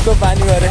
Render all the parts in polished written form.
फ्रिजको पानी भरे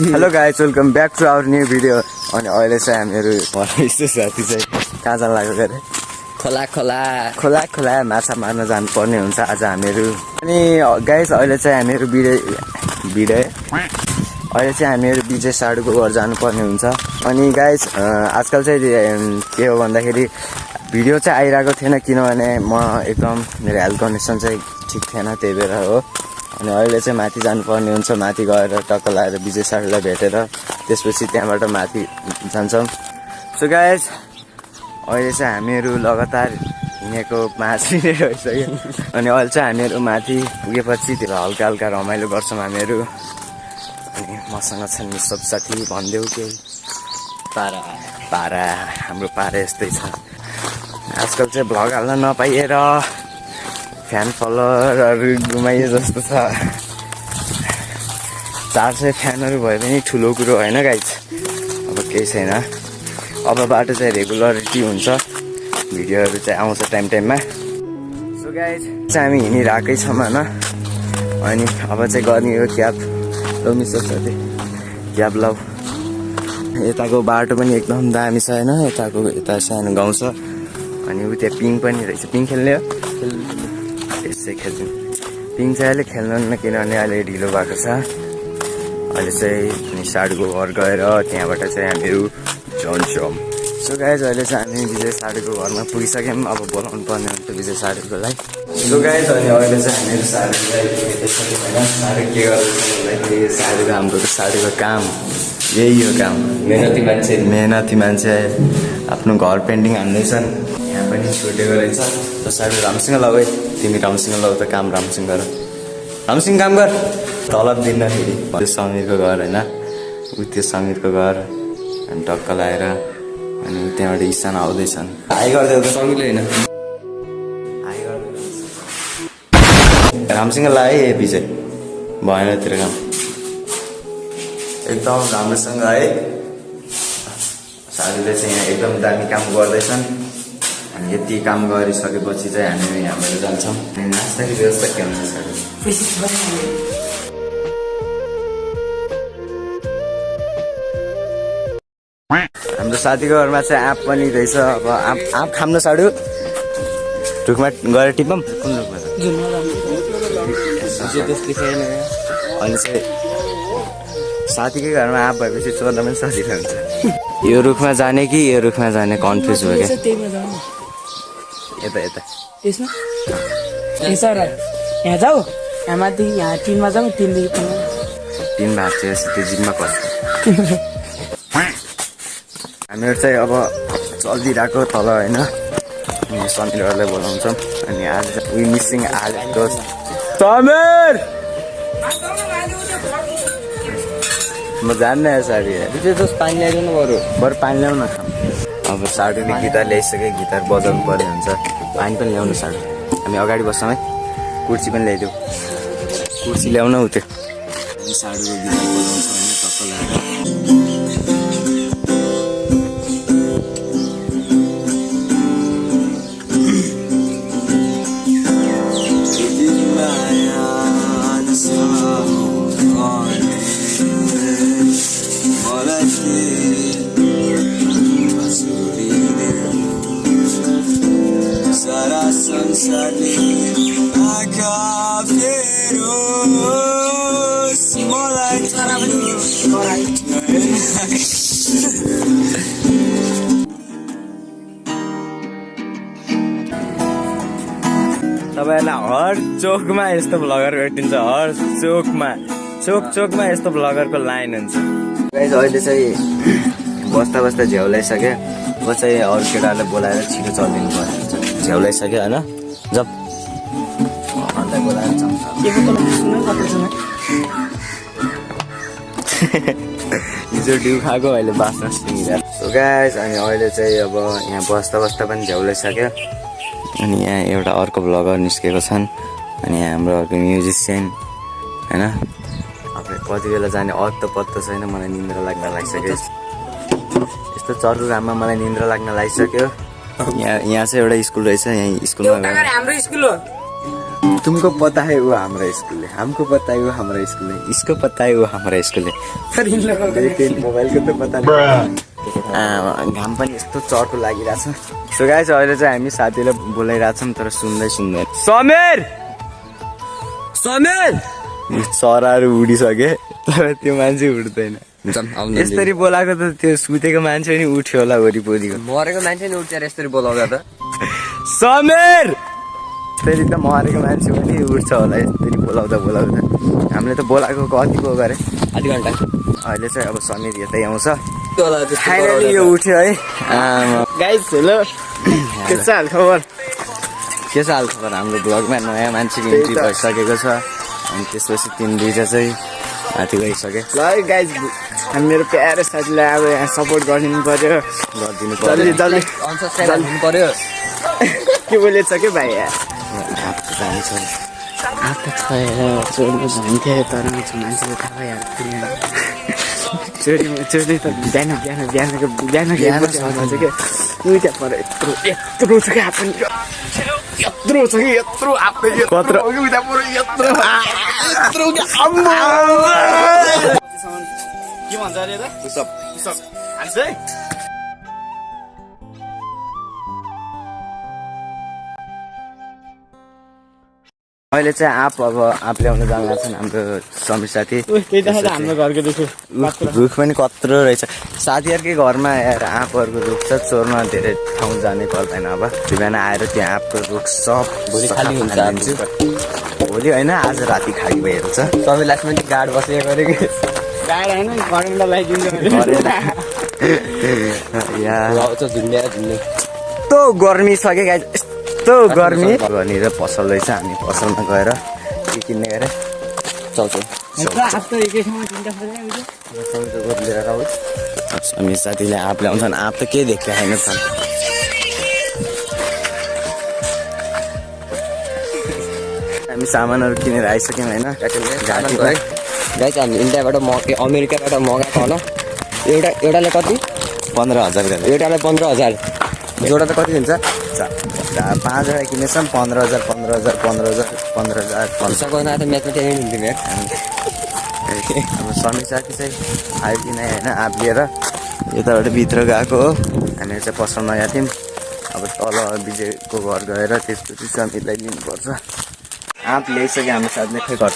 hello guys welcome back to our new video. अनि अहिले चाहिँ हामीहरू यस्तो साथी चाहिँ कहाँ जान लाग्यो गरे खोला खोला खोला खोला माछा मार्न जानुपर्ने हुन्छ आज हामीहरू। अनि गाइज अहिले चाहिँ हामीहरू अहिले चाहिँ हामीहरू विजय साडुको घर जानुपर्ने हुन्छ। अनि गाइज आजकल चाहिँ के हो भन्दाखेरि भिडियो चाहिँ आइरहेको थिएन किनभने म एकदम मेरो हेल्थ कन्डिसन चाहिँ ठिक थिएन त्यही भएर हो। अनि अहिले चाहिँ माथि जानुपर्ने हुन्छ, माथि गएर टक्क लगाएर विजय साडुलाई भेटेर त्यसपछि त्यहाँबाट माथि जान्छौँ। सो गाइज अहिले चाहिँ हामीहरू लगातार हिँडेको 5 मिनट भइसक्यो। अनि अहिले चाहिँ हामीहरू माथि पुगेपछि त्यो हल्का हल्का रमाइलो गर्छौँ हामीहरू। अनि मसँग छन् नि सब साथी भनिदेऊ केही पारा हाम्रो पारा यस्तै छ आजकल चाहिँ भ्लग हाल्न नपाइएर फ्यान फलोअरहरू घुमाइए जस्तो छ। 400 फ्यानहरू भयो भने ठुलो कुरो होइन गाइज, अब केही छैन। अबबाट चाहिँ रेगुलरिटी हुन्छ, भिडियोहरू चाहिँ आउँछ टाइम टाइममा। सो गाइज चाहिँ हामी हिँडिरहेकै छौँ होइन। अनि अब चाहिँ गर्ने हो क्याब लौ मिस साथी क्याब लौ। यताको बाटो पनि एकदम दामी छ होइन, यता सानो गाउँ छ। अनि उ त्यहाँ पिङ पनि रहेछ, पिङ खेल्ने हो यसै खेल्छौँ। पिङ चाहिँ अहिले खेल्नु किनभने अहिले ढिलो भएको छ। अहिले चाहिँ अनि साडुको घर गएर त्यहाँबाट चाहिँ हामीहरू जान्छौँ। सो गाइज अहिले चाहिँ हामी विजय साडुको घरमा पुगिसक्यौँ। अब बोलाउनु पर्ने हुन्छ विजय साडुकोलाई। सो गाइज अनि अहिले चाहिँ हामीहरू साडुलाई भेटिसक्यौँ होइन। साडु के गर्दैछ भन्दाखेरि साडुको हाम्रो त साडुको काम यही हो, काम मेहनती मान्छे आफ्नो घर पेन्टिङ हान्दैछन्। यहाँ पनि छुटेको रहेछ त साडु राम्रोसँग लौ है, तिमी राम्रोसँग लौ त काम राम्रोसँग गर, राम्रोसँग काम गर। तलब दिन्न फेरि त्यो समीरको घर होइन, ऊ त्यो समीरको घर। अनि टक्क लगाएर अनि त्यहाँबाट इसान आउँदैछन्। हाई गरिदियो त समीरले होइन, हाई गरिदियो राम्रोसँग लाए विजय भएन तेरो काम एकदम राम्रोसँग है। साडुले चाहिँ यहाँ एकदम दामी काम गर्दैछन्। अनि यति काम गरिसकेपछि चाहिँ हामी यहाँबाट जान्छौँ। अनि नास्ताको व्यवस्था के हुन्छ साडु? हाम्रो साथीको घरमा चाहिँ आँप पनि रहेछ। अब आँप खानु साडु रुखमा गएर टिपौँ। कुन रुखमा अनि चाहिँ साथीकै घरमा आँप भएपछि चोर्न पनि सजिलो हुन्छ। यो रुखमा जाने कि यो रुखमा जाने कन्फ्युज भयो क्या। यता यता यसमा सर यहाँ जाऊ, यहाँ माथि यहाँ 3मा जाऊ, 3देखि 3 भाग चाहिँ त्यो जिममा पर्छ। हामीहरू चाहिँ अब चलिरहेको तल होइन। अनि समीरहरूलाई बोलाउँछौँ। अनि आज वी मिसिङ आज दोस्त समीर म जान्न साडी त्यो दोस्त पानी ल्याइदिनु बरु पानी ल्याउन। अब साडुले गिटार ल्याइसक्यो, गिटार बजाउनु पर्ने हुन्छ, पानी पनि ल्याउनु साडु। हामी अगाडि बस्छौँ है, कुर्सी पनि ल्याइदेऊ, कुर्सी ल्याउन उ त्यो। अनि साडुको गिटार बजाउँछ होइन टक्क लगाएर। तपाईँहरूलाई हर चोकमा यस्तो भ्लगर भेटिन्छ, हर चोकमा यस्तो भ्लगरको लाइन हुन्छ। गाइस अहिले चाहिँ बस्दा बस्दा झ्याउलाइसक्यो। अब चाहिँ अरू केटाहरूले बोलाएर छिटो चलिदिनु पर्ने हुन्छ। झ्याउलाइसक्यो होइन, जब अन्त बोलाएर हिजो डिउ खाएको अहिले बाँच्न सिकिरहेको। सो गाइस अनि अहिले चाहिँ अब यहाँ बस्दा बस्दा पनि झ्याउलाइसक्यो। अनि यहाँ एउटा अर्को भ्लगर निस्केको छन्। अनि यहाँ हाम्रो अर्को म्युजिसियन होइन अब कति बेला जाने अत्तो पत्तो छैन मलाई निन्द्रा लाग्न लागिसक्यो यस्तो चर्को घाममा मलाई निन्द्रा लाग्न लागिसक्यो यहाँ चाहिँ एउटा स्कुल रहेछ यहीँ स्कुलमा हाम्रो स्कुल हो तुमको पता है वो हमारा स्कुल है हमको पता है वो हमारा स्कुल है इसको पता है वो हमारा स्कुल है मोबाइलको त पता घाम पनि यस्तो चर्को लागिरहेछ सो गाइस अहिले चाहिँ हामी साथीलाई बोलाइरहेछौँ तर सुन्दै सुन्दैन समीर समीर चराहरू उडिसके तर त्यो मान्छे उठ्दैन यसरी बोलाएको त त्यो सुतेको मान्छे नि उठ्यो होला वरिपरिको मरेको मान्छे नि उठ्छ यसरी बोलाउँदा त समीर फेरि त मरेको मान्छे पनि उठ्छ होला यसरी बोलाउँदा बोलाउँदा हामीले त बोलाएको कति पो गरे आधी घन्टा अहिले चाहिँ अब समीर यतै आउँछ फाइनली यो उठ्यो है गाइस हेलो के छ हालखबर हाम्रो ब्लगमा नयाँ मान्छेको इन्ट्री भइसकेको छ अनि त्यसपछि 3-2 चाहिँ माथि गइसके ल गाइस हामी मेरो प्यारो साथीलाई अब यहाँ सपोर्ट गरिदिनु पर्यो जल्दी हुनु पर्यो के बोलेछ के भाइ जान्छ आफ्नो छ चोरी भन्थे तर मान्छेले थाहा भइहाल्छ चोरी त बिहानको दुईटा पर यत्रो छ क्या यत्रो छ कि यत्रो के भन्छ अरे त अहिले चाहिँ आँप ल्याउन जानु छन् हाम्रो समीर साथी हाम्रो घरको देखि रुख पनि कत्रो रहेछ साथीहरूकै घरमा आएर आँपहरूको रुख छ चोर्न धेरै ठाउँ जानै पर्दैन अब बिहान आएर त्यो आँपको रुख सब भोलि खाली हुन्छ भोलि होइन आज राति खाली भइरहेको छ सबै लास्टमा गाड बसेको गरेको गाड होइन करेन्ट लगाइदिन्छ यस्तो गर्मी छ कि गाइस यस्तो गर्मी यहाँनिर पसल रहेछ हामी पसलमा गएर के किन्ने गएर समीर साथीले आँप ल्याउँछन् आँप त के देख्छ होइन त हामी सामानहरू किनेर आइसक्यौँ होइन गाइस हामी इन्डियाबाट अमेरिकाबाट मगाएको होला एउटाले कति 15,000 गरेर एउटालाई 15,000 जोडा त कति हुन्छ 5वटा किनेछौँ 15,000 पैसा त म्याचमा टेनै हुन्थ्यो अब समीर साथी चाहिँ आयो कि नै होइन आँप लिएर यताबाट भित्र गएको हो हामीहरू चाहिँ पसलमा गएको थियौँ अब तल विजयको घर गएर त्यसपछि समीरलाई लिनुपर्छ आँप ल्याइसक्यो हाम्रो साथीले खै घर छ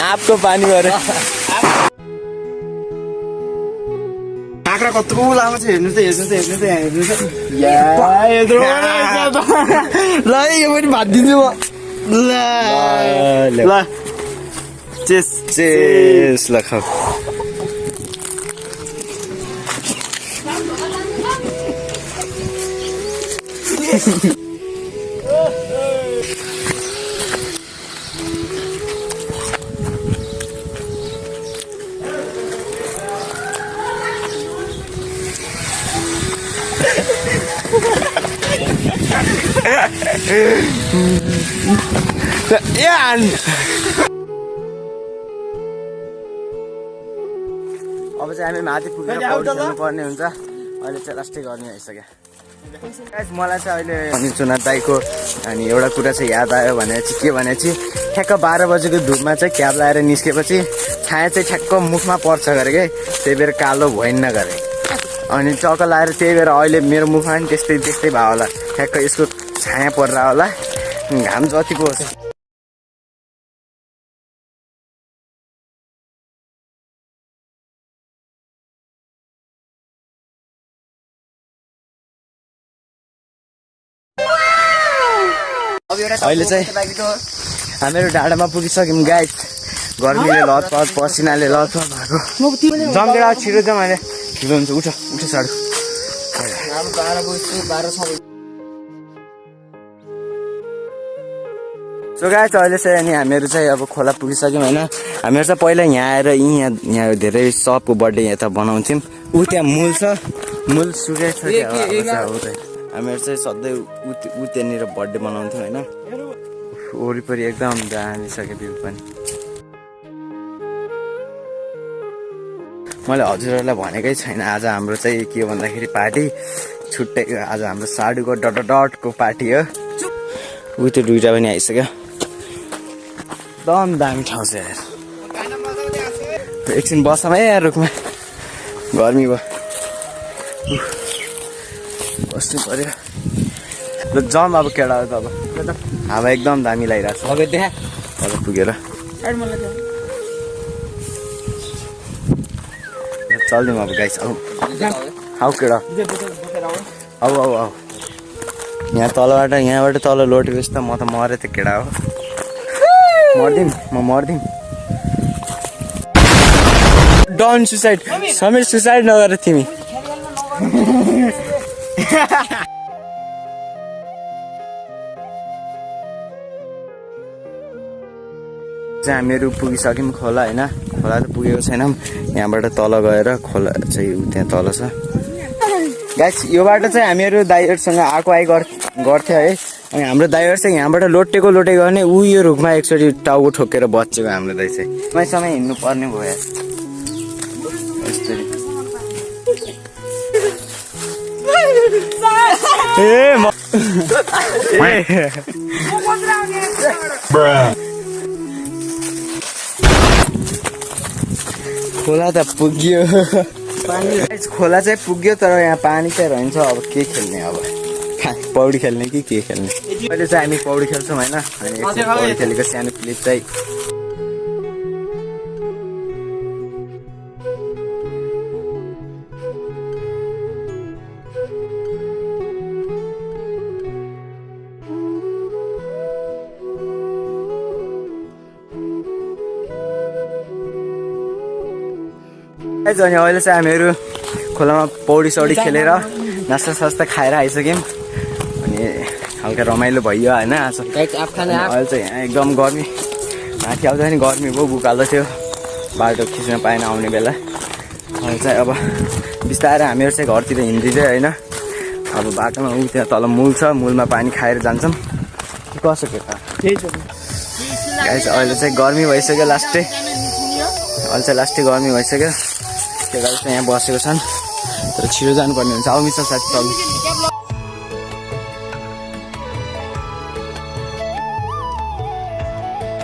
आँपको पानी भएर काँक्रा कत्रो लामो छ हेर्नु त ल यो पनि भात दिन्छु म ल चेस ल खाऊ अब चाहिँ हामी माथि पुगेर पौडी खेल्नुपर्ने हुन्छ अहिले चाहिँ लास्टै गर्ने आइसक्यो मलाई चाहिँ अहिले अनि चुनाव दाईको अनि एउटा कुरा चाहिँ याद आयो भनेपछि के भनेपछि ठ्याक्क 12 बजेको धुपमा चाहिँ क्याब लगाएर निस्केपछि छाया चाहिँ ठ्याक्क मुखमा पर्छ गरे क्या त्यही भएर कालो भइन्न गरे अनि चक्क लगाएर त्यही भएर अहिले मेरो मुखमा पनि त्यस्तै भयो होला ठ्याक्क यसको छाया पर्ला होला घाम जतिको होस् अहिले चाहिँ हामीहरू डाँडामा पुगिसक्यौँ गाइस गर्मीले लतपत पसिनाले लतपत भएको जम्केर छिटो जाउँ अहिले ढिलो हुन्छ उठ साढो सो गाइस अहिले चाहिँ अनि हामीहरू चाहिँ अब खोला पुगिसक्यौँ होइन हामीहरू चाहिँ पहिला यहाँ आएर यहाँ धेरै सबको बर्थडे यहाँ त बनाउँथ्यौँ ऊ त्यहाँ मूल छ मूल सुकेको छ हामीहरू चाहिँ सधैँ ऊ त्यहाँनिर बर्थडे मनाउँथ्यौँ होइन वरिपरि एकदम दामिसक्यो भ्यू पनि मैले हजुरहरूलाई भनेकै छैन आज हाम्रो चाहिँ के भन्दाखेरि पार्टी छुट्टै आज हाम्रो साडुको डटको पार्टी हो ऊ त्यो दुइटा पनि आइसक्यो एकदम दामी ठाउँ छ यार एकछिन बसमा यार रुखमा गर्मी भयो बस्नु पर्यो ल जाउँ अब केटा हो त अब हावा एकदम दामी लागिरहेको छ अब देखा अब पुगेर चल्दिउँ अब गाइस आऊ केटा आऊ यहाँ यहाँबाट तल लोटेपछि त म त मरेँ त्यो केटा हो मर्दिम डन सुसाइड समीर सुसाइड नगर तिमी हामीहरू पुगिसक्यौँ खोला होइन खोला त पुगेको छैनौँ यहाँबाट तल गएर खोला चाहिँ त्यहाँ तल छ गाइस यो बाटो चाहिँ हामीहरू दाइहरूसँग आएको गर्थ्यो है अनि हाम्रो दाइहरू चाहिँ यहाँबाट लोटेको गर्ने ऊ यो रुखमा एकचोटि टाउको ठोकेर बचेको हाम्रो दाइ चाहिँ समय हिँड्नु पर्ने भयो यार खोला त पुग्यो खोला चाहिँ पुग्यो तर यहाँ पानी चाहिँ रहन्छ अब के खेल्ने अब पौडी खेल्ने कि के खेल्ने अहिले चाहिँ हामी पौडी खेल्छौँ होइन अनि पौडी खेलेको सानो क्लिप चाहिँ अनि अहिले चाहिँ हामीहरू खोलामा पौडी सौडी खेलेर नास्ता सास्ता खाएर आइसक्यौँ अनि हल्का रमाइलो भइयो होइन अहिले चाहिँ यहाँ एकदम गर्मी माथि आउँदा पनि गर्मी भयो बुकाल्दो थियो बाटो खिच्न पाएन आउने बेला अहिले चाहिँ अब बिस्तारै हामीहरू चाहिँ घरतिर हिँड्दै होइन अब बाटोमा ऊ त्यहाँ तल मूल छ मूलमा पानी खाएर जान्छौँ कसो के अहिले चाहिँ गर्मी भइसक्यो लास्टै गर्मी भइसक्यो त्यही कारण चाहिँ यहाँ बसेको छन् तर छिटो जानुपर्ने हुन्छ आउ मिस साथी चल्नु